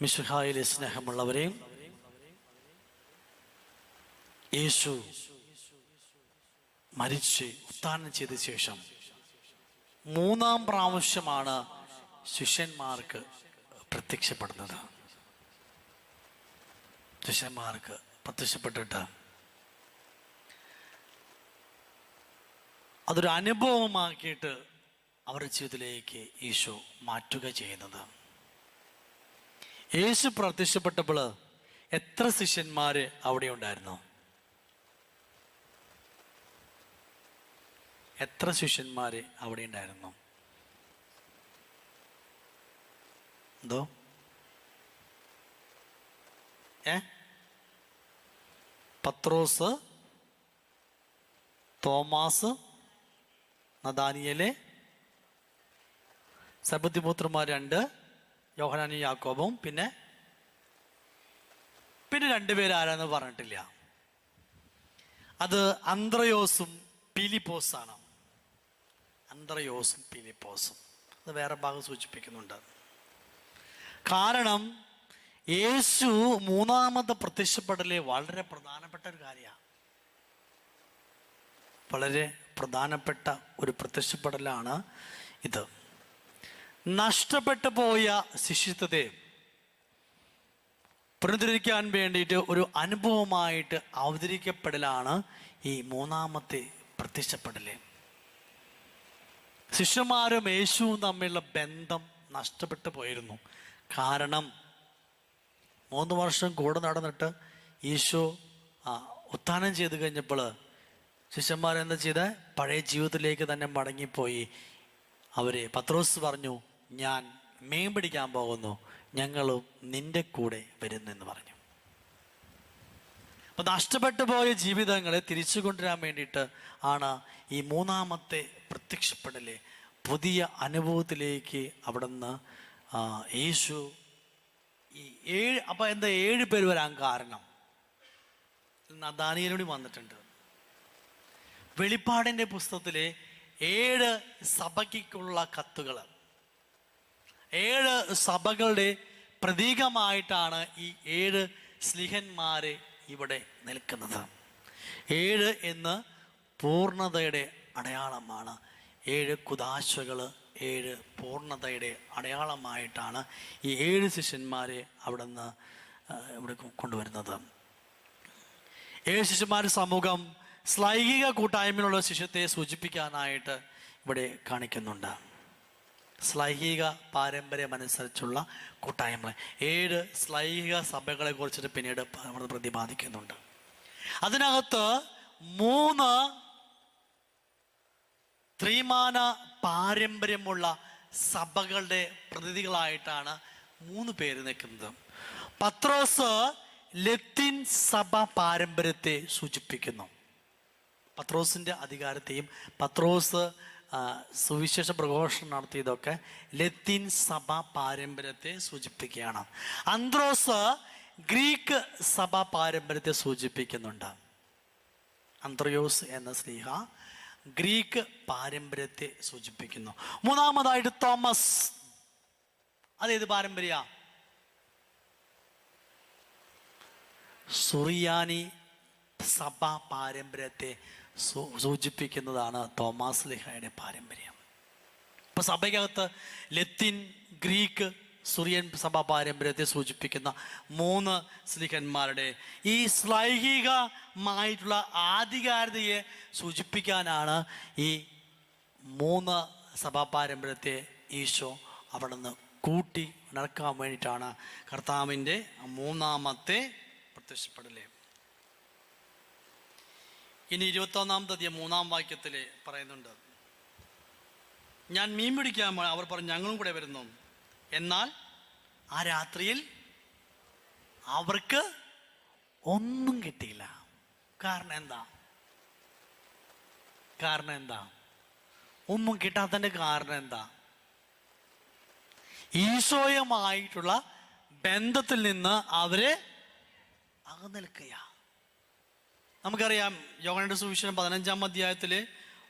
മിശിഹായിലെ സ്നേഹമുള്ളവരെ, യേശു മരിച്ച് ഉത്ഥാനം ചെയ്ത ശേഷം മൂന്നാം പ്രാവശ്യമാണ് ശിഷ്യന്മാർക്ക് പ്രത്യക്ഷപ്പെടുന്നത്. ശിഷ്യന്മാർക്ക് പ്രത്യക്ഷപ്പെട്ടിട്ട് അതൊരു അനുഭവമാക്കിയിട്ട് അവരുടെ ജീവിതത്തിലേക്ക് യേശു മാറ്റുക ചെയ്യുന്നത്. യേശു പ്രത്യക്ഷപ്പെട്ടപ്പോൾ എത്ര ശിഷ്യന്മാര് അവിടെ ഉണ്ടായിരുന്നു? എത്ര ശിഷ്യന്മാര് അവിടെ ഉണ്ടായിരുന്നു? എന്തോ പത്രോസ്, തോമാസ്, നഥാനിയേല്, സെബെദീപുത്രന്മാർ 2, യോഹന്നാനും യാക്കോബും, പിന്നെ 2 പേര് ആരാന്ന് പറഞ്ഞിട്ടില്ല. അത് അന്ത്രയോസും പീലിപ്പോസാണ്. അന്ത്രയോസും പീലിപ്പോസും അത് വേറെ ഭാഗം സൂചിപ്പിക്കുന്നുണ്ട്. കാരണം യേശു മൂന്നാമത്തെ പ്രത്യക്ഷപ്പെടല് വളരെ പ്രധാനപ്പെട്ട ഒരു കാര്യമാണ്. വളരെ പ്രധാനപ്പെട്ട ഒരു പ്രത്യക്ഷപ്പെടലാണ് ഇത്. നഷ്ടപ്പെട്ടു പോയ ശിഷ്യത്വത്തെ പുനരുദ്ധരിക്കാൻ വേണ്ടിയിട്ട് ഒരു അനുഭവമായിട്ട് അവതരിക്കപ്പെടലാണ് ഈ മൂന്നാമത്തെ പ്രത്യക്ഷപ്പെടല്. ശിഷ്യന്മാരും യേശുവും തമ്മിലുള്ള ബന്ധം നഷ്ടപ്പെട്ടു പോയിരുന്നു. കാരണം 3 വർഷം കൂടെ നടന്നിട്ട് ഈശോ ഉത്ഥാനം ചെയ്ത് കഴിഞ്ഞപ്പോൾ ശിഷ്യന്മാരെന്താ ചെയ്ത് പഴയ ജീവിതത്തിലേക്ക് തന്നെ മടങ്ങിപ്പോയി. പത്രോസ് പറഞ്ഞു, ഞാൻ മീൻ പിടിക്കാൻ പോകുന്നു, ഞങ്ങളും നിന്റെ കൂടെ വരുന്നെന്ന് പറഞ്ഞു. അപ്പം നഷ്ടപ്പെട്ടു പോയ ജീവിതങ്ങളെ തിരിച്ചു കൊണ്ടുവരാൻ വേണ്ടിയിട്ട് ആണ് ഈ മൂന്നാമത്തെ പ്രത്യക്ഷപ്പെടല്. പുതിയ അനുഭവത്തിലേക്ക് അവിടെ നിന്ന് യേശു ഈ 7 പേര് വരാൻ കാരണം നഥാനിയേൽ വന്നിട്ടുണ്ട്. വെളിപ്പാടിൻ്റെ പുസ്തകത്തിലെ 7 സഭയ്ക്കുള്ള കത്തുകൾ, 7 സഭകളുടെ പ്രതീകമായിട്ടാണ് ഈ 7 സ്ലിഹന്മാരെ ഇവിടെ നിൽക്കുന്നത്. 7 എന്ന് പൂർണ്ണതയുടെ അടയാളമാണ്. 7 കുദാശകൾ 7 പൂർണ്ണതയുടെ അടയാളമായിട്ടാണ് ഈ 7 ശിഷ്യന്മാരെ അവിടെ നിന്ന് ഇവിടെ കൊണ്ടുവരുന്നത്. 7 ശിഷ്യന്മാരുടെ സമൂഹം ശ്ലൈഹിക കൂട്ടായ്മയിലുള്ള ശിഷ്യത്തെ സൂചിപ്പിക്കാനായിട്ട് ഇവിടെ കാണിക്കുന്നുണ്ട്. ശ്ലൈഹിക പാരമ്പര്യമനുസരിച്ചുള്ള കൂട്ടായ്മ 7 ശ്ലൈഹിക സഭകളെ കുറിച്ചിട്ട് പിന്നീട് നമ്മൾ പ്രതിപാദിക്കുന്നുണ്ട്. അതിനകത്ത് 3 ത്രിമാന പാരമ്പര്യമുള്ള സഭകളുടെ പ്രതിനിധികളായിട്ടാണ് 3 പേര് നിൽക്കുന്നത്. പത്രോസ് ലത്തീൻ സഭ പാരമ്പര്യത്തെ സൂചിപ്പിക്കുന്നു. പത്രോസിൻ്റെ അധികാരത്തെയും പത്രോസ് സുവിശേഷ പ്രഘോഷണം നടത്തിയതൊക്കെ ലത്തീൻ സഭ പാരമ്പര്യത്തെ സൂചിപ്പിക്കുകയാണ്. അന്ത്രോസ് ഗ്രീക്ക് സഭ പാരമ്പര്യത്തെ സൂചിപ്പിക്കുന്നുണ്ട്. അന്ത്രയോസ് എന്ന സ്ലീഹ ഗ്രീക്ക് പാരമ്പര്യത്തെ സൂചിപ്പിക്കുന്നു. മൂന്നാമതായിട്ട് തോമസ്, അതേത് പാരമ്പര്യ? സുറിയാനി സഭ പാരമ്പര്യത്തെ സൂചിപ്പിക്കുന്നതാണ് തോമാസ് സ്ലീഹയുടെ പാരമ്പര്യം. ഇപ്പൊ സഭയ്ക്കകത്ത് ലത്തീൻ, ഗ്രീക്ക്, സുറിയൻ സഭ പാരമ്പര്യത്തെ സൂചിപ്പിക്കുന്ന 3 സ്ലീഹന്മാരുടെ ഈ ശ്ലൈഹികമായിട്ടുള്ള ആധികാരികതയെ സൂചിപ്പിക്കാനാണ് ഈ 3 സഭാ പാരമ്പര്യത്തെ ഈശോ അവിടെ നിന്ന് കൂട്ടി നടക്കാൻ വേണ്ടിയിട്ടാണ് കർത്താവിൻ്റെ മൂന്നാമത്തെ പ്രത്യക്ഷപ്പെടല്. ഇനി 21-ാമത്തെ അധ്യായം 3-ാം വാക്യത്തിൽ പറയുന്നുണ്ട്, ഞാൻ മീൻ പിടിക്കാൻ അവർ പറഞ്ഞു, ഞങ്ങളും കൂടെ വരുന്നു. എന്നാൽ ആ രാത്രിയിൽ അവർക്ക് ഒന്നും കിട്ടിയില്ല. കാരണം എന്താ? ഒന്നും കിട്ടാത്തതിൻ്റെ കാരണം എന്താ? ഈശോയുമായിട്ടുള്ള ബന്ധത്തിൽ നിന്ന് അവര് അകന്നിൽക്കുക. നമുക്കറിയാം, യോഹന്നാന്റെ സുവിശേഷം 15-ാം അധ്യായത്തിൽ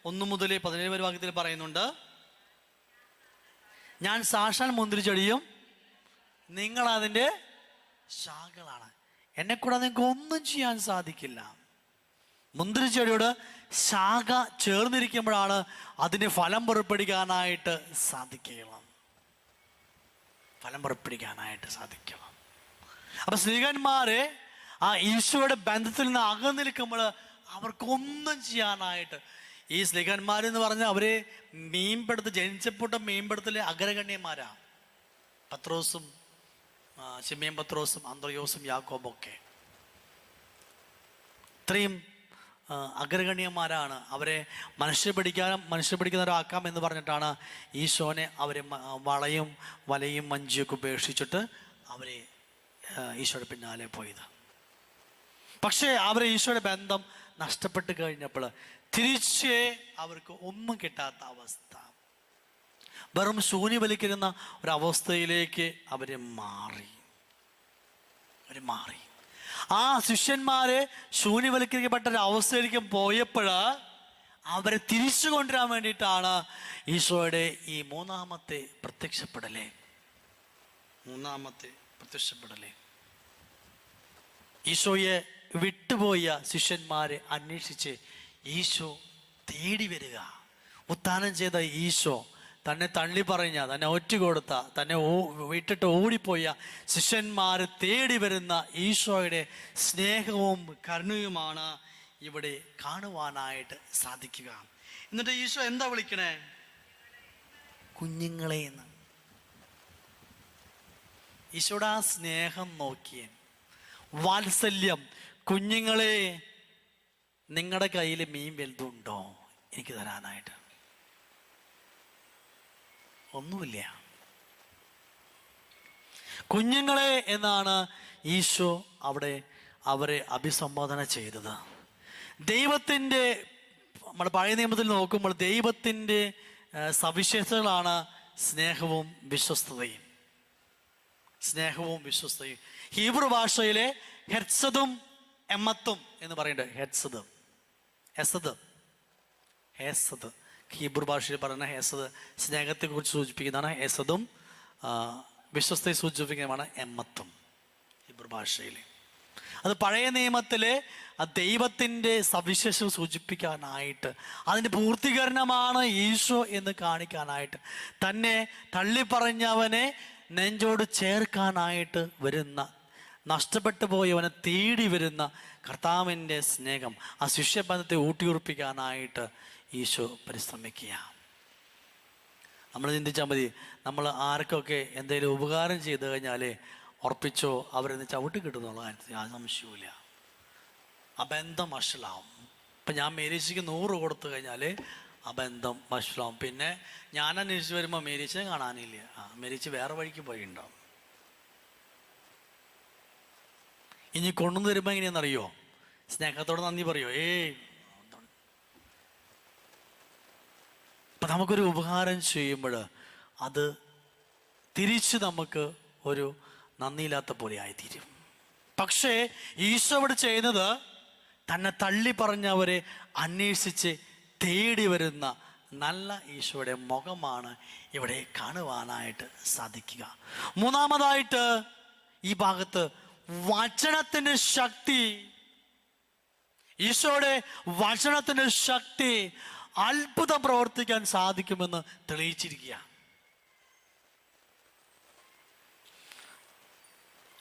1 മുതൽ 17 വാക്യത്തിൽ പറയുന്നുണ്ട്, ഞാൻ സാക്ഷാൽ മുന്തിരിച്ചെടിയും നിങ്ങളതിൻ്റെ ശാഖകളാണ്. എന്നെ കൂടെ നിങ്ങൾക്ക് ഒന്നും ചെയ്യാൻ സാധിക്കില്ല. മുന്തിരിച്ചെടിയോട് ശാഖ ചേർന്നിരിക്കുമ്പോഴാണ് അതിന് ഫലം പുറപ്പെടുവിക്കാനായിട്ട് സാധിക്കണം. ഫലം പുറപ്പെടുവിക്കാനായിട്ട് സാധിക്കണം. അപ്പൊ സ്ത്രീകന്മാരെ ആ ഈശോയുടെ ബന്ധത്തിൽ നിന്ന് അകന്നിരിക്കുമ്പോൾ അവർക്കൊന്നും ചെയ്യാനായിട്ട്, ഈ സ്ത്രീകന്മാരെന്ന് പറഞ്ഞാൽ അവരെ മീൻപിടുത്തം, ജനിച്ചപ്പെട്ട മീൻപിടുത്തത്തിലെ അഗ്രഗണ്യന്മാരാ. പത്രോസും ശിമയോൻ പത്രോസും അന്ത്രയോസും യാക്കോബൊക്കെ ഇത്രയും അഗ്രഗണ്യന്മാരാണ്. അവരെ മനുഷ്യ പിടിക്കുന്നവരാക്കാം എന്ന് പറഞ്ഞിട്ടാണ് ഈശോനെ അവരെ വളയും വലയും മഞ്ചിയൊക്കെ ഉപേക്ഷിച്ചിട്ട് അവരെ ഈശോയുടെ പിന്നാലെ പോയത്. പക്ഷേ അവരെ ഈശോയുടെ ബന്ധം നഷ്ടപ്പെട്ട് കഴിഞ്ഞപ്പോൾ തിരിച്ച് അവർക്ക് ഒന്നും കിട്ടാത്ത അവസ്ഥ, വെറും ശൂന്യ വലിക്കുന്ന ഒരവസ്ഥയിലേക്ക് അവരെ മാറി. ആ ശിഷ്യന്മാരെ ശൂന്യവൽക്കരിക്കപ്പെട്ട ഒരു അവസ്ഥയിലേക്ക് പോയപ്പോൾ അവരെ തിരിച്ചു കൊണ്ടുവരാൻ വേണ്ടിയിട്ടാണ് ഈശോയുടെ ഈ മൂന്നാമത്തെ പ്രത്യക്ഷപ്പെടലേ. ഈശോയെ വിട്ടുപോയ ശിഷ്യന്മാരെ അന്വേഷിച്ച് ഈശോ തേടി വരിക. ഉത്ഥാനം ചെയ്ത ഈശോ, തന്നെ തള്ളി പറഞ്ഞ, തന്നെ ഒറ്റുകൊടുത്ത, തന്നെ വിട്ടിട്ട് ഓടിപ്പോയ ശിഷ്യന്മാരെ തേടി വരുന്ന ഈശോയുടെ സ്നേഹവും കരുണയുമാണ് ഇവിടെ കാണുവാനായിട്ട് സാധിക്കുക. എന്നിട്ട് ഈശോ എന്താ വിളിക്കണേ? കുഞ്ഞുങ്ങളെ എന്ന്. ഈശോയുടെ ആ സ്നേഹം നോക്കിയേ, വാത്സല്യം. കുഞ്ഞുങ്ങളെ, നിങ്ങളുടെ കയ്യിൽ മീൻ വലുതുണ്ടോ എനിക്ക് തരാനായിട്ട്? ഒന്നുമില്ല. കുഞ്ഞുങ്ങളെ എന്നാണ് ഈശോ അവിടെ അവരെ അഭിസംബോധന ചെയ്തത്. ദൈവത്തിൻ്റെ, നമ്മുടെ പഴയ നിയമത്തിൽ നോക്കുമ്പോൾ ദൈവത്തിൻ്റെ സവിശേഷതകളാണ് സ്നേഹവും വിശ്വസ്തതയും. ഹീബ്രു ഭാഷയിലെ ഹെത്സദും എമ്മത്തും എന്ന് പറയുന്നുണ്ട്. ഹെസദ് ഹീബ്രു ഭാഷയിൽ പറയുന്ന ഹെസദ് സ്നേഹത്തെ കുറിച്ച് സൂചിപ്പിക്കുന്നതാണ്. ഹെസദും വിശ്വസ്തയെ സൂചിപ്പിക്കുന്നതാണ് എമ്മത്തും ഹീബ്രു ഭാഷയിൽ. അത് പഴയ നിയമത്തിലെ ആ ദൈവത്തിൻ്റെ സവിശേഷത സൂചിപ്പിക്കാനായിട്ട്, അതിൻ്റെ പൂർത്തീകരണമാണ് ഈശോ എന്ന് കാണിക്കാനായിട്ട്, തന്നെ തള്ളിപ്പറഞ്ഞവനെ നെഞ്ചോട് ചേർക്കാനായിട്ട് വരുന്ന, നഷ്ടപ്പെട്ടു പോയവനെ തേടി വരുന്ന കർത്താവിൻ്റെ സ്നേഹം, ആ ശിഷ്യബന്ധത്തെ ഊട്ടിയുറപ്പിക്കാനായിട്ട് ഈശോ പരിശ്രമിക്കുക. നമ്മൾ ചിന്തിച്ചാൽ മതി, നമ്മൾ ആർക്കൊക്കെ എന്തെങ്കിലും ഉപകാരം ചെയ്തു കഴിഞ്ഞാൽ ഉറപ്പിച്ചോ അവരെന്ന് ചവിട്ടി കിട്ടുന്നുള്ള കാര്യത്തിൽ ആ സംശയമില്ല. ആ ബന്ധം വഷളാവും. ഇപ്പം ഞാൻ മേരീച്ചയ്ക്ക് 100 കൊടുത്തു കഴിഞ്ഞാൽ ആ ബന്ധം വഷളാവും. പിന്നെ ഞാൻ അന്വേഷിച്ച് വരുമ്പോൾ മേരീച്ചനെ കാണാനില്ല, മേരീച്ച് വേറെ വഴിക്ക് പോയിണ്ടാവും. ഇനി കൊണ്ടുവന്ന് തരുമ്പോൾ എങ്ങനെയാണെന്നറിയോ? സ്നേഹത്തോടെ നന്ദി പറയോ? ഇപ്പം നമുക്കൊരു ഉപകാരം ചെയ്യുമ്പോൾ അത് തിരിച്ച് നമുക്ക് ഒരു നന്ദിയില്ലാത്ത പോലെ ആയിത്തീരും. പക്ഷേ ഈശോ ഇവിടെ ചെയ്യുന്നത്, തന്നെ തള്ളി പറഞ്ഞവരെ അന്വേഷിച്ച് തേടി വരുന്ന നല്ല ഈശോയുടെ മുഖമാണ് ഇവിടെ കാണുവാനായിട്ട് സാധിക്കുക. മൂന്നാമതായിട്ട് ഈ ഭാഗത്ത് വചനത്തിൻ്റെ ശക്തി, ഈശോയുടെ വചനത്തിൻ്റെ ശക്തി അത്ഭുതം പ്രവർത്തിക്കാൻ സാധിക്കുമെന്ന് തെളിയിച്ചിരിക്കുക.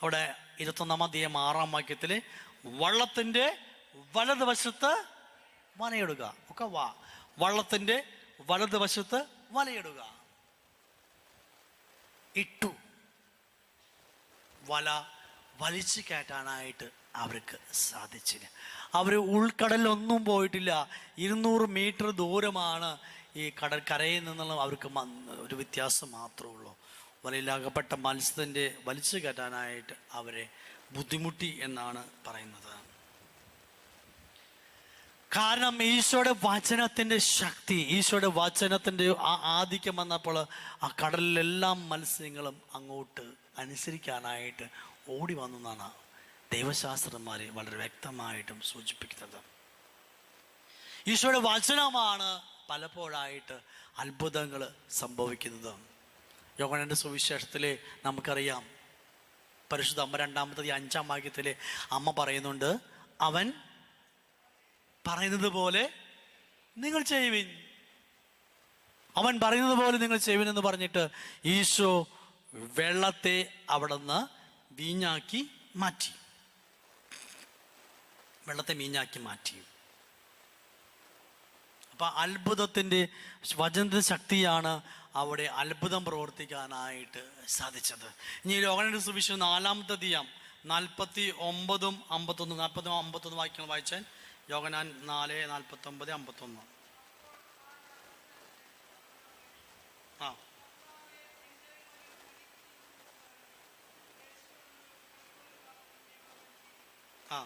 അവിടെ 21-ാം അധ്യായം 6-ാം വാക്യത്തിൽ വള്ളത്തിൻ്റെ വലതുവശത്ത് വലയിടുക. വള്ളത്തിൻ്റെ വലതുവശത്ത് വലയിടുക. ഇട്ടു. വല വലിച്ചു കയറ്റാനായിട്ട് അവർക്ക് സാധിച്ചില്ല. അവർ ഉൾക്കടലിലൊന്നും പോയിട്ടില്ല. 200 മീറ്റർ ദൂരമാണ് ഈ കരയിൽ നിന്നുള്ള അവർക്ക് ഒരു വ്യത്യാസം മാത്രമേ ഉള്ളൂ. വലയിലാകപ്പെട്ട മത്സ്യത്തിൻ്റെ വലിച്ചു കയറ്റാനായിട്ട് അവരെ ബുദ്ധിമുട്ടി എന്നാണ് പറയുന്നത്. കാരണം ഈശോയുടെ വചനത്തിൻ്റെ ശക്തി, ഈശോയുടെ വചനത്തിൻ്റെ ആ ആധിക്യം വന്നപ്പോൾ ആ കടലിലെല്ലാം മത്സ്യങ്ങളും അങ്ങോട്ട് അനുസരിക്കാനായിട്ട് ഓടി വന്നു എന്നാണ് ദൈവശാസ്ത്രന്മാരെ വളരെ വ്യക്തമായിട്ടും സൂചിപ്പിക്കുന്നത്. ഈശോയുടെ വചനമാണ് പലപ്പോഴായിട്ട് അത്ഭുതങ്ങൾ സംഭവിക്കുന്നത്. യോഹന്നാന്റെ സുവിശേഷത്തിലെ നമുക്കറിയാം, പരിശുദ്ധ അമ്മ 2-5 വാക്യത്തിൽ അമ്മ പറയുന്നുണ്ട്, അവൻ പറയുന്നത് പോലെ നിങ്ങൾ ചെയ്യുവിൻ, അവൻ പറയുന്നത് പോലെ നിങ്ങൾ ചെയ്യുവിൻ എന്ന് പറഞ്ഞിട്ട് ഈശോ വെള്ളത്തെ അവിടെ നിന്ന് വീഞ്ഞാക്കി മാറ്റി. വെള്ളത്തെ വീഞ്ഞാക്കി മാറ്റി. അപ്പൊ അത്ഭുതത്തിൻ്റെ വചനത്തിൻ്റെ ശക്തിയാണ് അവിടെ അത്ഭുതം പ്രവർത്തിക്കാനായിട്ട് സാധിച്ചത്. ഇനി യോഹന്നാന്റെ സുവിശേഷം 4-ാമത്തെ അധ്യായം 49, 51 വാക്യങ്ങൾ വായിച്ചാൽ, യോഹന്നാൻ 4, 49, 51. ആ ആ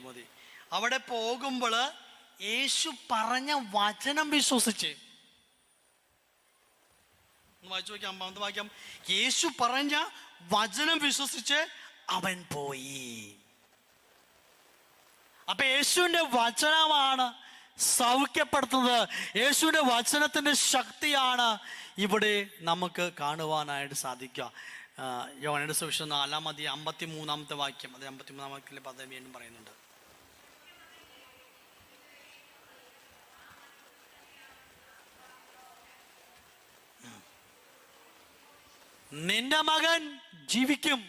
മതി. അവിടെ പോകുമ്പോൾ യേശു പറഞ്ഞ വചനം വിശ്വസിച്ച്, വായിച്ചു നോക്കിയാൽ 5-ാമത്തെ വാക്യം, യേശു പറഞ്ഞ വചനം വിശ്വസിച്ച് അവൻ പോയി. അപ്പൊ യേശുവിന്റെ വചനമാണ് സൗഖ്യപ്പെടുത്തുന്നത്. യേശുവിന്റെ വചനത്തിന്റെ ശക്തിയാണ് ഇവിടെ നമുക്ക് കാണുവാനായിട്ട് സാധിക്കുക. യോഹന്നാന്റെ സുവിശേഷം 4-ാം അധ്യായം 53-ാമത്തെ വാക്യം, അത് 53-ാം വാക്യത്തിലെ പദം വീണ്ടും പറയുന്നുണ്ട്. നിന്റെ മകൻ ജീവിക്കും.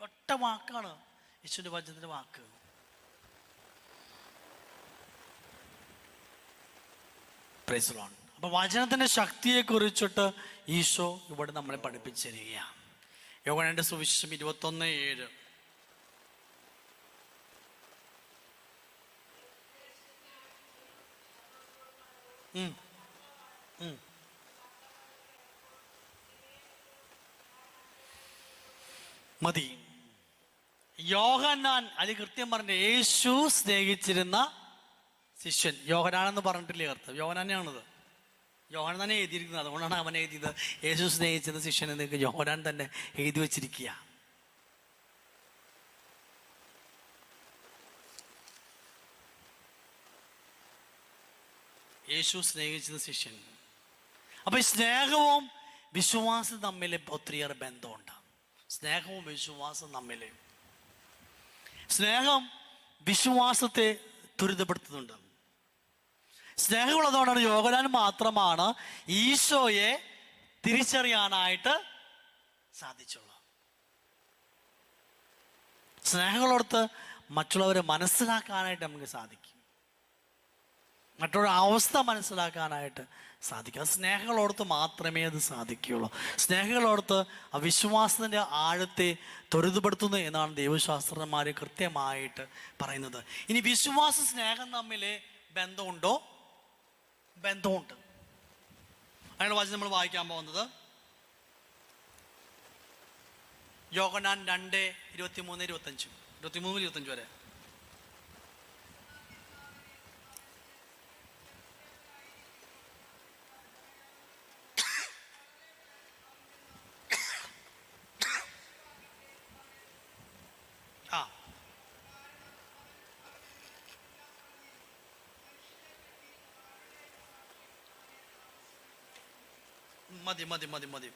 ഒറ്റ വാക്കാണ് യേശുവിന്റെ വചനത്തിന്റെ വാക്ക്. Praise the Lord. അപ്പൊ വചനത്തിന്റെ ശക്തിയെ കുറിച്ചിട്ട് ഈശോ ഇവിടെ നമ്മളെ പഠിപ്പിച്ചിരിക്കുകയാണ്. യോഹന്നാന്റെ സുവിശേഷം 21:7. മതി. യോഹന്നാൻ, അത് കൃത്യം പറഞ്ഞ യേശു സ്നേഹിച്ചിരുന്ന ശിഷ്യൻ. യോഹന്നാനെന്ന് പറഞ്ഞിട്ടില്ലേ കർത്താവ്? യോഹന്നാനാണത്. യോഹന്നാൻ തന്നെ എഴുതിയിരിക്കുന്നത്. അതുകൊണ്ടാണ് അവൻ എഴുതിയത് യേശു സ്നേഹിച്ചിരുന്ന ശിഷ്യൻ എന്ന് യോഹന്നാൻ തന്നെ എഴുതി വച്ചിരിക്കുക. യേശു സ്നേഹിച്ചിരുന്ന ശിഷ്യൻ. അപ്പൊ ഈ സ്നേഹവും വിശ്വാസം തമ്മിൽ ഒത്തിരിയേറെ ബന്ധമുണ്ട്. സ്നേഹവും വിശ്വാസം തമ്മിൽ. സ്നേഹം വിശ്വാസത്തെ ത്വരിതപ്പെടുത്തുന്നുണ്ട്. സ്നേഹമുള്ളതുകൊണ്ടാണ് യോഹന്നാൻ മാത്രമാണ് ഈശോയെ തിരിച്ചറിയാനായിട്ട് സാധിച്ചുള്ളത്. സ്നേഹമുള്ളടത്ത് മറ്റുള്ളവരെ മനസ്സിലാക്കാനായിട്ട് നമുക്ക് സാധിക്കും, മറ്റുള്ള അവസ്ഥ മനസ്സിലാക്കാനായിട്ട് സാധിക്കും. അത് സ്നേഹമുള്ളടത്ത് മാത്രമേ അത് സാധിക്കുകയുള്ളൂ. സ്നേഹമുള്ളടത്ത് ആ വിശ്വാസത്തിൻ്റെ ആഴത്തെ ത്വരിതപ്പെടുത്തുന്നു എന്നാണ് ദൈവശാസ്ത്രജ്ഞന്മാർ കൃത്യമായിട്ട് പറയുന്നത്. ഇനി വിശ്വാസ സ്നേഹം തമ്മിൽ ബന്ധമുണ്ടോ? ബന്ധമുണ്ട്. അതിനുള്ള വചനം നമ്മൾ വായിക്കാൻ പോകുന്നത് യോഹന്നാൻ 2:23-25 വരെ. മതി.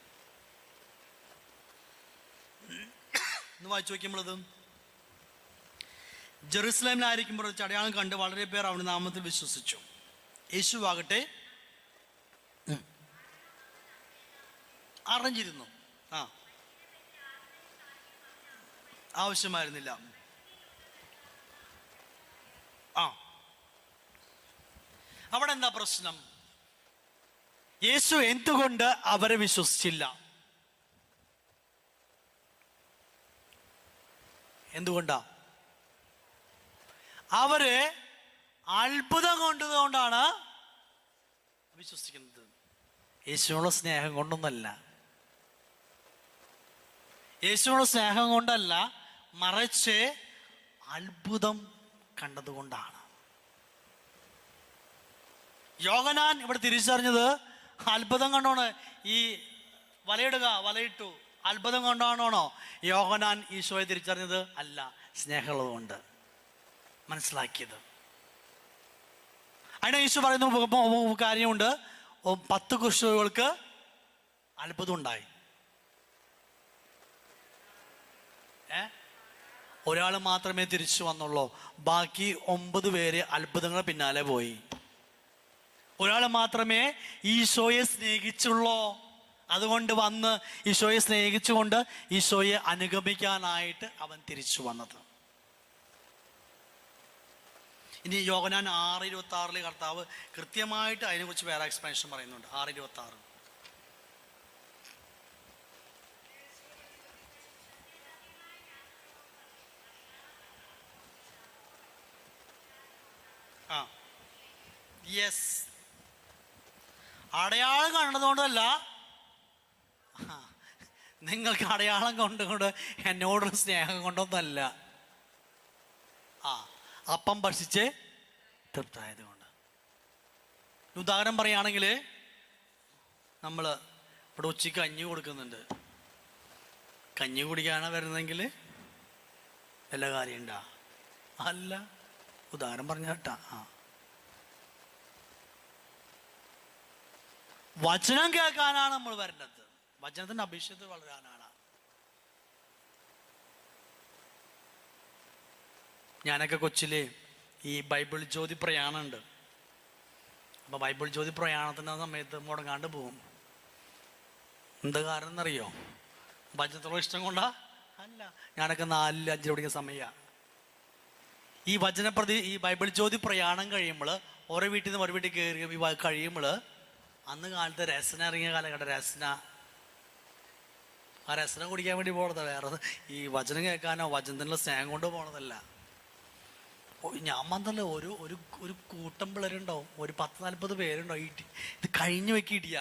ഒന്ന് വായിച്ചു നോക്കിയുള്ളത്. ജെറുസലേമിലായിരിക്കുമ്പോൾ അടയാളം കണ്ട് വളരെ പേർ അവന്റെ നാമത്തിൽ വിശ്വസിച്ചു. യേശു ആകട്ടെ അറിഞ്ഞിരുന്നു, ആവശ്യമായിരുന്നില്ല. അവിടെ എന്താ പ്രശ്നം? യേശു എന്തുകൊണ്ട് അവരെ വിശ്വസിച്ചില്ല? എന്തുകൊണ്ടാ? അവര് അത്ഭുതം കൊണ്ടതുകൊണ്ടാണ് വിശ്വസിക്കുന്നത്. യേശുവിനുള്ള സ്നേഹം കൊണ്ടൊന്നല്ല, യേശുവിനുള്ള സ്നേഹം കൊണ്ടല്ല, മറിച്ച് അത്ഭുതം കണ്ടതുകൊണ്ടാണ്. യോഹന്നാൻ ഇവിടെ തിരിച്ചറിഞ്ഞത് അത്ഭുതം കണ്ടോണ് ഈ വലയിട്ടു അത്ഭുതം കൊണ്ടാണോ യോഹന്നാൻ ഈശോയെ തിരിച്ചറിഞ്ഞത്? അല്ല, സ്നേഹമുള്ളതുകൊണ്ട്. മനസ്സിലാക്കിയത്. അതിന് യേശു പറയുന്ന കാര്യമുണ്ട്. 10 കുഷ്ഠരോഗികൾക്ക് അത്ഭുതം ഉണ്ടായി. ഒരാൾ മാത്രമേ തിരിച്ചു വന്നുള്ളൂ. ബാക്കി 9 പേര് അത്ഭുതങ്ങൾ പിന്നാലെ പോയി. ഒരാൾ മാത്രമേ ഈശോയെ സ്നേഹിച്ചുള്ളൂ. അതുകൊണ്ട് വന്ന് ഈശോയെ സ്നേഹിച്ചുകൊണ്ട് ഈശോയെ അനുഗമിക്കാനായിട്ട് അവൻ തിരിച്ചു വന്നത്. ഇനി യോഹന്നാൻ 6:26 കർത്താവ് കൃത്യമായിട്ട് അതിനെക്കുറിച്ച് വേറെ എക്സ്പ്ലനേഷൻ പറയുന്നുണ്ട്. 6:26 യെസ്, അടയാളം കണ്ടതുകൊണ്ടല്ല, നിങ്ങൾക്ക് അടയാളം കൊണ്ടുകൊണ്ട് എന്നോടുള്ള സ്നേഹം കൊണ്ടൊന്നല്ല, അപ്പം ഭക്ഷിച്ച് തൃപ്തായത് കൊണ്ട്. ഉദാഹരണം പറയുകയാണെങ്കിൽ, നമ്മൾ ഇവിടെ ഉച്ചയ്ക്ക് കഞ്ഞി കൊടുക്കുന്നുണ്ട്. കഞ്ഞി കുടിക്കാനാണ് വരുന്നതെങ്കിൽ വല്ല കാര്യമുണ്ടാ? അല്ല, ഉദാഹരണം പറഞ്ഞ കേട്ടാ. വചനം കേൾക്കാനാണ് നമ്മൾ വരേണ്ടത്. വചനത്തിന്റെ അഭിഷേകത്തിൽ വളരാനാണ്. ഞാനൊക്കെ കൊച്ചില് ഈ ബൈബിൾ ജ്യോതി പ്രയാണമുണ്ട്. അപ്പൊ ബൈബിൾ ജ്യോതി പ്രയാണത്തിൻ്റെ സമയത്ത് മുടങ്ങാണ്ട് പോകും. എന്താ കാരണം എന്നറിയോ? വചനത്തോളം ഇഷ്ടം കൊണ്ടാ? അല്ല, ഞാനൊക്കെ 4, 5 പഠിക്കുന്ന സമയമാണ്. ഈ ബൈബിൾ ജ്യോതി പ്രയാണം കഴിയുമ്പോൾ, ഓരോ വീട്ടിൽ നിന്ന് ഒരു വീട്ടിൽ കയറി കഴിയുമ്പോൾ, അന്ന് കാലത്ത് രസന ഇറങ്ങിയ കാലഘട്ടം. ആ രസന കുടിക്കാൻ വേണ്ടി പോണത്. വേറെ ഈ വചനം കേൾക്കാനോ വചനത്തിനുള്ള സ്നേഹം കൊണ്ട് പോണതല്ല. ഞാൻ വന്നല്ലോ, ഒരു കൂട്ടം പിള്ളേരുണ്ടാവും, ഒരു 10-40 പേരുണ്ടാവും. ഇത് കഴിഞ്ഞ് വെക്കിടിയ,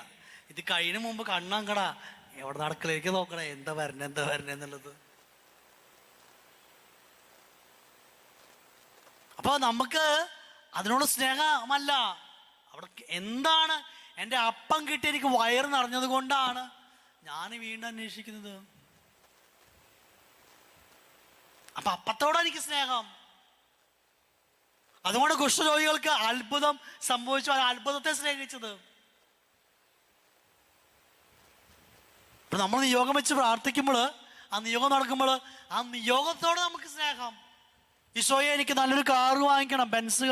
ഇത് കഴിഞ്ഞ മുമ്പ് കണ്ണാങ്കടാ, എവിടെ നടക്കലേക്ക് നോക്കണേ, എന്താ വരണേ എന്നുള്ളത്. അപ്പൊ നമുക്ക് അതിനോട് സ്നേഹമല്ല. അവിടെ എന്താണ്? എൻ്റെ അപ്പം കിട്ടി എനിക്ക് വയറ് നിറഞ്ഞത് കൊണ്ടാണ് ഞാൻ വീണ്ടും അന്വേഷിക്കുന്നത്. അപ്പൊ അപ്പത്തോടെ എനിക്ക് സ്നേഹം. അതുകൊണ്ട് കുഷ്ഠരോഗികൾക്ക് അത്ഭുതം സംഭവിച്ചു. ആ അത്ഭുതത്തെ സ്നേഹിച്ചത്. ഇപ്പൊ നമ്മൾ നിയോഗം വെച്ച് പ്രാർത്ഥിക്കുമ്പോൾ, ആ നിയോഗം നടക്കുമ്പോൾ, ആ നിയോഗത്തോടെ നമുക്ക് സ്നേഹം. ഈശോയെ എനിക്ക് നല്ലൊരു കാറ് വാങ്ങിക്കണം, ബെൻസ്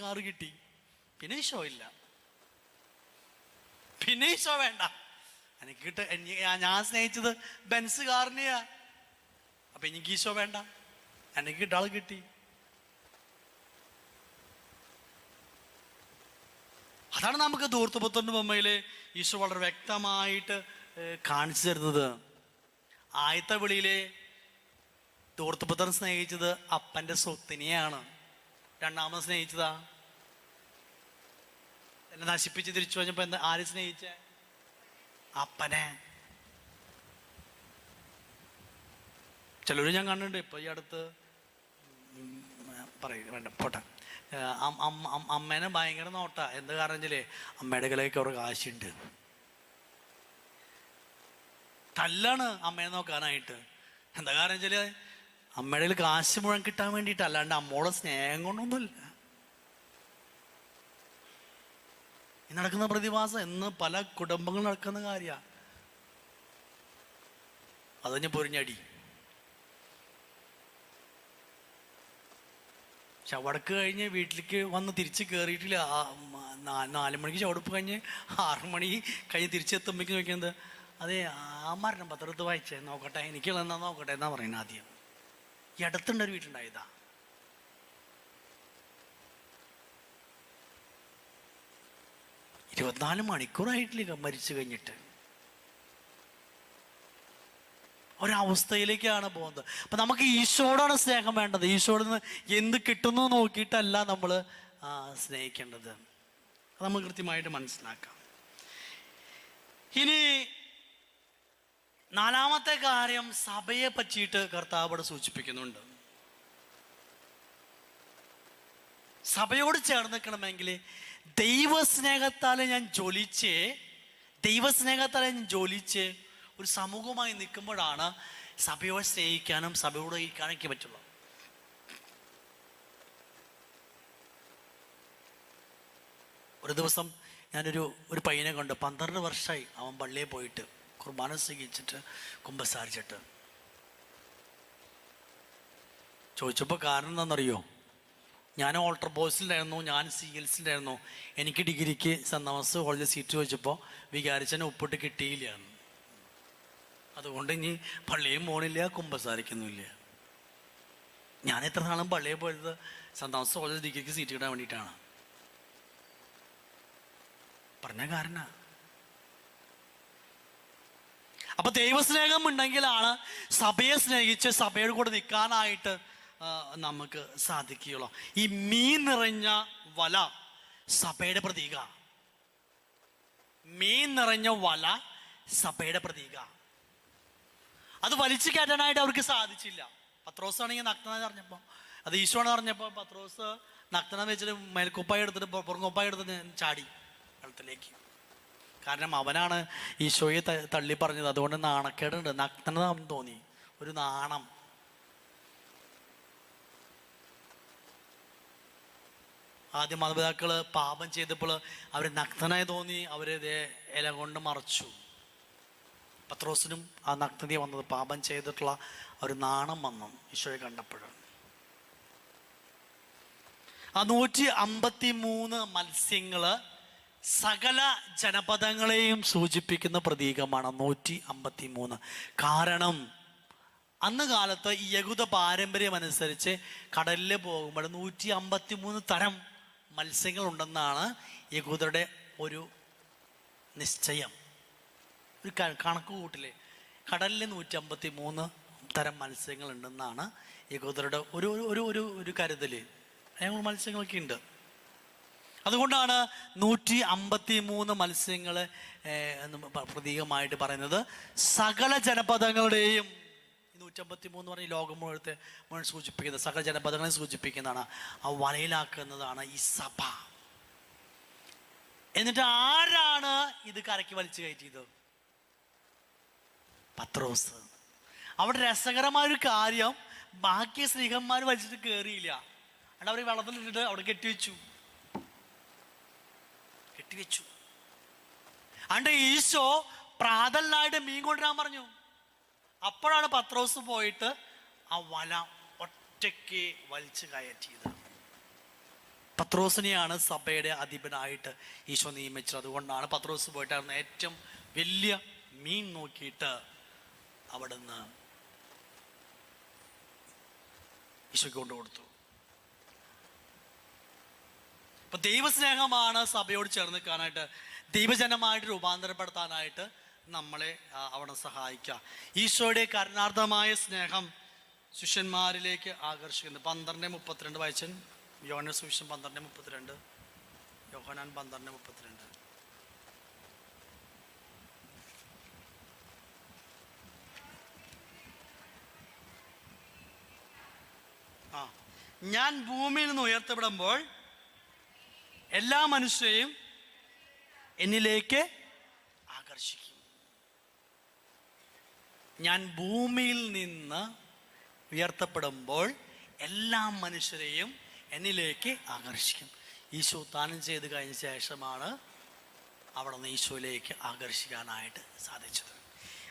കാറ് കിട്ടി. പിന്നെ ഈശോ ഇല്ല, പിന്നെ ഈശോ വേണ്ട. ഞാൻ സ്നേഹിച്ചത് ബെൻസ് കാറിനെയാ. അപ്പൊ എനിക്ക് ഈശോ വേണ്ട, എനിക്ക് കിട്ടാൾ കിട്ടി. അതാണ് നമുക്ക് ധൂർത്തുപുത്രന്റെ ബൊമ്മയില് ഈശോ വളരെ വ്യക്തമായിട്ട് കാണിച്ചു തരുന്നത്. ആദ്യത്തെ വിളിയിലെ ധൂർത്തുപുത്രൻ സ്നേഹിച്ചത് അപ്പന്റെ സ്വത്തിനെയാണ്. രണ്ടാമത് സ്നേഹിച്ചതാ എന്നെ നശിപ്പിച്ച് തിരിച്ചു കഴിഞ്ഞപ്പോ ആര് സ്നേഹിച്ച? അപ്പനെ. ചിലര് ഞാൻ കണ്ടിട്ടുണ്ട്. ഇപ്പൊ ഈ അടുത്ത് വേണ്ട പോട്ടെ, അമ്മേനെ ഭയങ്കര നോട്ടാ. എന്ത് കാരണം വെച്ചാലേ അമ്മയുടെ കയ്യിലേക്ക് അവർക്ക് കാശുണ്ട്. തല്ലാണ് അമ്മയെ നോക്കാനായിട്ട്. എന്താ കാരണം വെച്ചാല് അമ്മയുടെ കയ്യിൽ കാശ് മുഴുവൻ കിട്ടാൻ വേണ്ടിയിട്ട്, അല്ലാണ്ട് അമ്മോടെ സ്നേഹം കൊണ്ടൊന്നുമില്ല. ഈ നടക്കുന്ന പ്രതിഭാസം ഇന്ന് പല കുടുംബങ്ങൾ നടക്കുന്ന കാര്യമാണ്. അത് ഞാൻ പൊരിഞ്ഞടി. ചവടക്ക് കഴിഞ്ഞ് വീട്ടിലേക്ക് വന്ന് തിരിച്ച് കയറിയിട്ടില്ല. 4 മണിക്ക് ചവടപ്പ് കഴിഞ്ഞ് 6 മണി കഴിഞ്ഞ് തിരിച്ചെത്തുമ്പോഴേക്ക് ചോദിക്കുന്നത്, അതെ ആ മരണം പത്രത്ത് വായിച്ചേ, നോക്കട്ടെ എനിക്കുള്ള എന്നാ നോക്കട്ടെ എന്നാ പറയുന്നത്. ആദ്യം ഈ അടുത്തുണ്ടൊരു വീട്ടുണ്ടായതാ. ഇരുപത്തിനാല് മണിക്കൂറായിട്ടില്ല മരിച്ചു കഴിഞ്ഞിട്ട്. ഒരവസ്ഥയിലേക്കാണ് പോകുന്നത്. അപ്പം നമുക്ക് ഈശോയോടാണ് സ്നേഹം വേണ്ടത്. ഈശോയിൽ നിന്ന് എന്ത് കിട്ടുന്നു നോക്കിയിട്ടല്ല നമ്മൾ സ്നേഹിക്കേണ്ടത്. അത് നമുക്ക് കൃത്യമായിട്ട് മനസ്സിലാക്കാം. ഇനി 4-മത്തെ കാര്യം സഭയെ പറ്റിയിട്ട് കർത്താവ് ഇവിടെ സൂചിപ്പിക്കുന്നുണ്ട്. സഭയോട് ചേർന്ന് നിൽക്കണമെങ്കിൽ ദൈവസ്നേഹത്താൽ ഞാൻ ജ്വലിച്ച് ഒരു സമൂഹമായി നിൽക്കുമ്പോഴാണ് സഭയോട് സ്നേഹിക്കാനും സഭയോട് ഇരിക്കാനൊക്കെ പറ്റുള്ളൂ. ഒരു ദിവസം ഒരു പയ്യനെ കണ്ടു. 12 വർഷമായി അവൻ പള്ളിയിൽ പോയിട്ട് കുർബാന സ്വീകരിച്ചിട്ട് കുമ്പസാരിച്ചിട്ട്. ചോദിച്ചപ്പോൾ കാരണം എന്താണെന്നറിയോ? ഞാൻ ഓൾട്ടർ ബോയ്സിലായിരുന്നു, ഞാൻ CLസിലായിരുന്നു. എനിക്ക് ഡിഗ്രിക്ക് സെൻറ് തോമസ് കോളേജിൽ സീറ്റ് ചോദിച്ചപ്പോൾ വികാരിച്ചനെ ഒപ്പിട്ട് കിട്ടിയില്ല. അതുകൊണ്ട് ഇനി പള്ളിയും പോണില്ല, കുമ്പസാരിക്കുന്നില്ല. ഞാൻ എത്ര നാളും പള്ളിയിൽ പോയത് സെൻറ് തോമസ് കോളേജിൽ ഡിഗ്രിക്ക് സീറ്റ് കിട്ടാൻ വേണ്ടിയിട്ടാണ്. പറഞ്ഞ കാരണ. അപ്പൊ ദൈവസ്നേഹം ഉണ്ടെങ്കിലാണ് സഭയെ സ്നേഹിച്ച് സഭയുടെ കൂടെ നിൽക്കാനായിട്ട് നമുക്ക് സാധിക്കുകയുള്ളൂ. ഈ മീൻ നിറഞ്ഞ വല സഭയുടെ പ്രതീക. മീൻ നിറഞ്ഞ വല സഭയുടെ പ്രതീക. അത് വലിച്ചു കയറ്റാനായിട്ട് അവർക്ക് സാധിച്ചില്ല. പത്രോസ് ആണെങ്കിൽ നഗ്നത അറിഞ്ഞപ്പോൾ, അത് ഈശോണെന്ന് പറഞ്ഞപ്പോൾ പത്രോസ് നഗ്നത വെച്ചിട്ട് മേൽക്കുപ്പായി എടുത്തിട്ട് പുറംകുപ്പായി എടുത്തിട്ട് ചാടി വെള്ളത്തിലേക്ക്. കാരണം അവനാണ് ഈശോയെ തള്ളി പറഞ്ഞത്. അതുകൊണ്ട് നാണക്കേടുണ്ട്, നഗ്നത തോന്നി, ഒരു നാണം. ആദ്യം മാതാപിതാക്കള് പാപം ചെയ്തപ്പോൾ അവർ നഗ്നനായി തോന്നി, അവരിതേ ഇല കൊണ്ട് മറച്ചു. പത്രോസിനും ആ നഗ്നത വന്നത് പാപം ചെയ്തിട്ടുള്ള ഒരു നാണം വന്നു ഈശോയെ കണ്ടപ്പോഴാണ്. ആ 153 മത്സ്യങ്ങള് സകല ജനപദങ്ങളെയും സൂചിപ്പിക്കുന്ന പ്രതീകമാണ് 153. കാരണം അന്ന് കാലത്ത് ഈ യഹൂദ പാരമ്പര്യം അനുസരിച്ച് കടലിൽ പോകുമ്പോൾ 153 തരം മത്സ്യങ്ങൾ ഉണ്ടെന്നാണ് യഹൂദരുടെ ഒരു നിശ്ചയം, ഒരു കണക്ക് കൂട്ടില്. കടലിൽ 153 തരം മത്സ്യങ്ങൾ ഉണ്ടെന്നാണ് യഹൂദരുടെ ഒരു ഒരു ഒരു ഒരു കരുതല്. ഞങ്ങൾ മത്സ്യങ്ങളൊക്കെ ഉണ്ട്. അതുകൊണ്ടാണ് 153 മത്സ്യങ്ങളെ പ്രതീകമായിട്ട് പറയുന്നത്. സകല ജനപദങ്ങളുടെയും 153 പറഞ്ഞ ലോകം മുഴുവൻ സൂചിപ്പിക്കുന്നത്, സകല ജനപദങ്ങളെ സൂചിപ്പിക്കുന്നതാണ്. ആ വലയിലാക്കുന്നതാണ് ഈ സഭ. എന്നിട്ട് ആരാണ് ഇത് കരയ്ക്ക് വലിച്ചു കയറ്റിയത്? പത്രോസ്. അവിടെ രസകരമായൊരു കാര്യം, ബാക്കി സ്ത്രീഹന്മാർ വലിച്ചിട്ട് കയറിയില്ല. അവിടെ അവർ വെള്ളത്തിലിട്ടിട്ട് അവിടെ കെട്ടിവെച്ചു. അണ്ട് ഈശോ പ്രാതലിനായിട്ട് മീൻ കൊണ്ടുവരാൻ പറഞ്ഞു. അപ്പോഴാണ് പത്രോസ് പോയിട്ട് ആ വല ഒറ്റയ്ക്ക് വലിച്ചു കയറ്റിയത്. പത്രോസിനെയാണ് സഭയുടെ അധിപനായിട്ട് ഈശോ നിയമിച്ചത്. അതുകൊണ്ടാണ് പത്രോസ് പോയിട്ടായിരുന്നു ഏറ്റവും വലിയ മീൻ നോക്കിയിട്ട് അവിടുന്ന് ഈശോയ്ക്ക് കൊണ്ടുകൊടുത്തു. അപ്പൊ ദൈവസ്നേഹമാണ് സഭയോട് ചേർന്ന് നിൽക്കാനായിട്ട്, ദൈവജനമായിട്ട് രൂപാന്തരപ്പെടുത്താനായിട്ട് നമ്മളെ അവിടെ സഹായിക്കുക. ഈശോയുടെ കരുണാർദ്ദമായ സ്നേഹം ശിഷ്യന്മാരിലേക്ക് ആകർഷിക്കുന്നത്. 12:32 വായിച്ചൻ. യോഹന്നാൻ സുവിശേഷം 12:32. യോഹന്നാൻ 12:32. ഞാൻ ഭൂമിയിൽ നിന്ന് ഉയർത്തപ്പെടുമ്പോൾ എല്ലാ മനുഷ്യരെയും എന്നിലേക്ക് ആകർഷിക്കും. ഞാൻ ഭൂമിയിൽ നിന്ന് ഉയർത്തപ്പെടുമ്പോൾ എല്ലാ മനുഷ്യരെയും എന്നിലേക്ക് ആകർഷിക്കും. ഈശോ ദാനം ചെയ്ത് കഴിഞ്ഞ ശേഷമാണ് അവിടെ നിന്ന് ഈശോയിലേക്ക് ആകർഷിക്കാനായിട്ട് സാധിച്ചത്.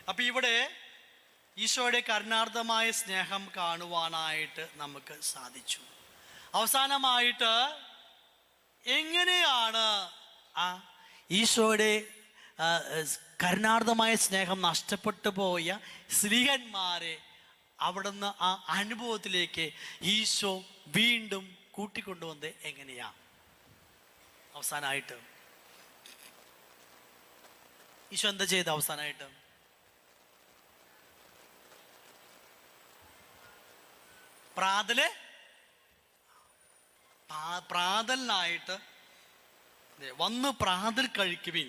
അപ്പം ഇവിടെ ഈശോയുടെ കരുണാർദ്ദമായ സ്നേഹം കാണുവാനായിട്ട് നമുക്ക് സാധിച്ചു. അവസാനമായിട്ട് എങ്ങനെയാണ് ആ ഈശോയുടെ കരുണാർദ്ദമായ സ്നേഹം നഷ്ടപ്പെട്ടു പോയ സ്ത്രീഹന്മാരെ അവിടുന്ന് ആ അനുഭവത്തിലേക്ക് ഈശോ വീണ്ടും കൂട്ടിക്കൊണ്ടുവന്നത് എങ്ങനെയാ? അവസാനമായിട്ട് ഈശോ എന്താ ചെയ്ത്? അവസാനമായിട്ട് പ്രാതലിനായിട്ട് വന്ന് പ്രാതൽ കഴിക്കുവിൻ.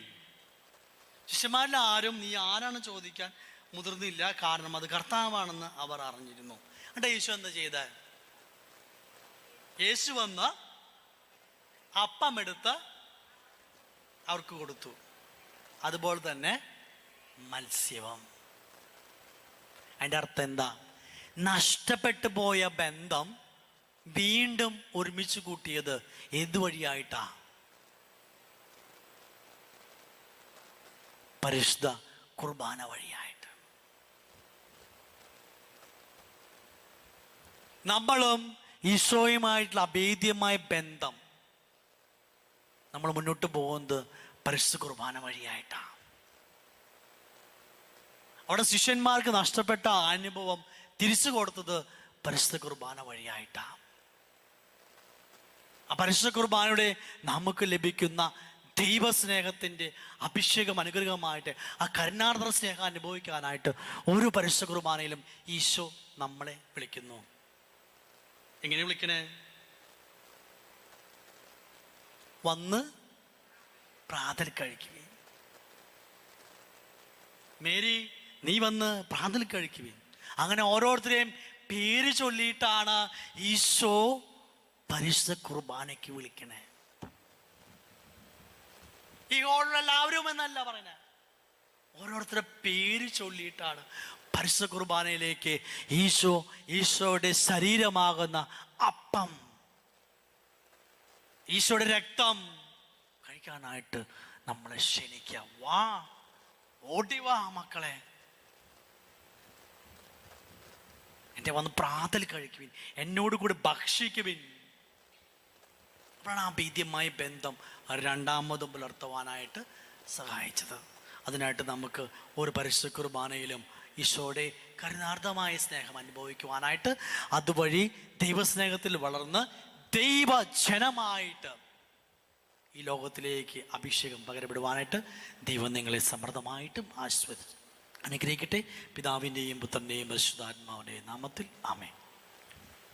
ശിഷ്യന്മാരിൽ ആരും നീ ആരാണ് ചോദിക്കാൻ മുതിർന്നില്ല, കാരണം അത് കർത്താവാണെന്ന് അവർ അറിഞ്ഞിരുന്നു. എന്നിട്ട് യേശു എന്താ ചെയ്ത? യേശു വന്ന് അപ്പമെടുത്ത് അവർക്ക് കൊടുത്തു. അതുപോലെ തന്നെ മത്സ്യവും. അതിൻ്റെ അർത്ഥം എന്താ? നഷ്ടപ്പെട്ടു പോയ ബന്ധം വീണ്ടും ഒരുമിച്ച് കൂട്ടിയത് ഏതുവഴിയായിട്ടാ? പരിശുദ്ധ കുർബാന വഴിയായിട്ട്. നമ്മളും ഈശോയുമായിട്ടുള്ള അഭേദ്യമായ ബന്ധം നമ്മൾ മുന്നോട്ട് പോകുന്നത് പരിശുദ്ധ കുർബാന വഴിയായിട്ടാണ്. അവിടെ ശിഷ്യന്മാർക്ക് നഷ്ടപ്പെട്ട അനുഭവം തിരിച്ചു കൊടുത്തത് പരിശുദ്ധ കുർബാന വഴിയായിട്ടാണ്. ആ പരിശുദ്ധ കുർബാനയുടെ നമുക്ക് ലഭിക്കുന്ന ദൈവസ്നേഹത്തിൻ്റെ അഭിഷേകം അനുഗ്രഹമായിട്ട്, ആ കരുണാർദ്ര സ്നേഹം അനുഭവിക്കാനായിട്ട് ഓരോ പരിശുദ്ധ കുർബാനയിലും ഈശോ നമ്മളെ വിളിക്കുന്നു. എങ്ങനെ വിളിക്കണേ? വന്ന് പ്രാതൽ കഴിക്കുവേ. മേരി, നീ വന്ന് പ്രാതൽ കഴിക്കുവേ. അങ്ങനെ ഓരോരുത്തരെയും പേര് ചൊല്ലിയിട്ടാണ് ഈശോ പരിശുദ്ധ കുർബാനയ്ക്ക് വിളിക്കണേ. ഈ ഹോളിലുള്ള എല്ലാവരും എന്നല്ല പറയണേ, ഓരോരുത്തരുടെ പേര് ചൊല്ലിയിട്ടാണ് പരിശുദ്ധ കുർബാനയിലേക്ക് ഈശോയുടെ ശരീരമാകുന്ന അപ്പം, ഈശോയുടെ രക്തം കഴിക്കാനായിട്ട് നമ്മളെ ക്ഷണിക്കുക. വാ, ഓടിവാ മക്കളെ, എൻ്റെ വന്ന് പ്രാതൽ കഴിക്കുവിൻ, എന്നോട് കൂടി ഭക്ഷിക്കുവിൻ. അപ്പോഴാണ് ആ ഭേദ്യമായ ബന്ധം രണ്ടാമതും പുലർത്തുവാനായിട്ട് സഹായിച്ചത്. അതിനായിട്ട് നമുക്ക് ഒരു പരിശുദ്ധ കുർബാനയിലും ഈശോയുടെ കരുണാർദ്ദമായ സ്നേഹം അനുഭവിക്കുവാനായിട്ട്, അതുവഴി ദൈവസ്നേഹത്തിൽ വളർന്ന് ദൈവജനമായിട്ട് ഈ ലോകത്തിലേക്ക് അഭിഷേകം പകരപ്പെടുവാനായിട്ട് ദൈവം നിങ്ങളെ സമൃദ്ധമായിട്ടും അനുഗ്രഹിക്കട്ടെ. പിതാവിൻ്റെയും പുത്രൻ്റെയും പരിശുദ്ധാത്മാവിൻ്റെയും നാമത്തിൽ ആമേൻ.